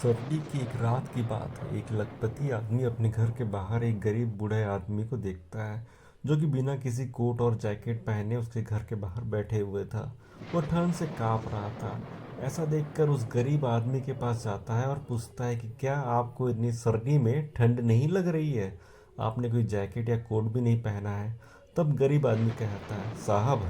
सर्दी की एक रात की बात है। एक लखपति आदमी अपने घर के बाहर एक गरीब बूढ़े आदमी को देखता है, जो कि बिना किसी कोट और जैकेट पहने उसके घर के बाहर बैठे हुए था। वो ठंड से कांप रहा था। ऐसा देखकर उस गरीब आदमी के पास जाता है और पूछता है कि क्या आपको इतनी सर्दी में ठंड नहीं लग रही है? आपने कोई जैकेट या कोट भी नहीं पहना है। तब गरीब आदमी कहता है, साहब,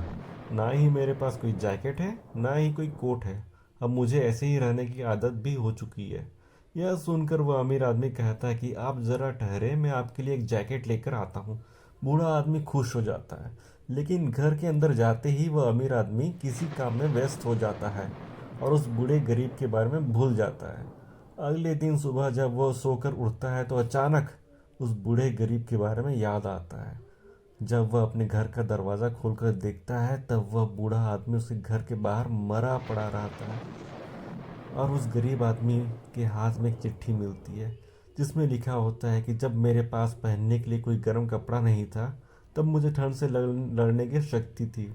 ना ही मेरे पास कोई जैकेट है, ना ही कोई कोट है। अब मुझे ऐसे ही रहने की आदत भी हो चुकी है। यह सुनकर वह अमीर आदमी कहता है कि आप ज़रा ठहरे, मैं आपके लिए एक जैकेट लेकर आता हूँ। बूढ़ा आदमी खुश हो जाता है, लेकिन घर के अंदर जाते ही वह अमीर आदमी किसी काम में व्यस्त हो जाता है और उस बूढ़े गरीब के बारे में भूल जाता है। अगले दिन सुबह जब वह सोकर उठता है तो अचानक उस बूढ़े गरीब के बारे में याद आता है। जब वह अपने घर का दरवाज़ा खोलकर देखता है तब वह बूढ़ा आदमी उसके घर के बाहर मरा पड़ा रहता है और उस गरीब आदमी के हाथ में एक चिट्ठी मिलती है, जिसमें लिखा होता है कि जब मेरे पास पहनने के लिए कोई गर्म कपड़ा नहीं था, तब मुझे ठंड से लड़ने की शक्ति थी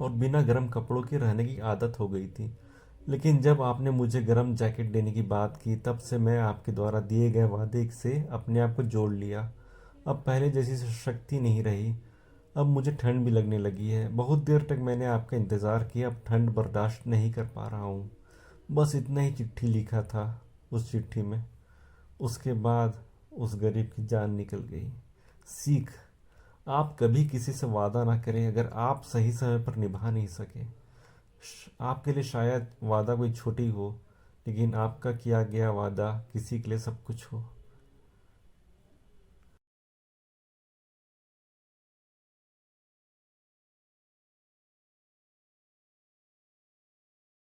और बिना गर्म कपड़ों के रहने की आदत हो गई थी। लेकिन जब आपने मुझे गर्म जैकेट देने की बात की, तब से मैं आपके द्वारा दिए गए वादे से अपने आप को जोड़ लिया। अब पहले जैसी शक्ति नहीं रही। अब मुझे ठंड भी लगने लगी है। बहुत देर तक मैंने आपका इंतज़ार किया, अब ठंड बर्दाश्त नहीं कर पा रहा हूँ। बस इतना ही चिट्ठी लिखा था उस चिट्ठी में। उसके बाद उस गरीब की जान निकल गई। सीख: आप कभी किसी से वादा ना करें अगर आप सही समय पर निभा नहीं सके। आपके लिए शायद वादा कोई छोटी हो, लेकिन आपका किया गया वादा किसी के लिए सब कुछ हो।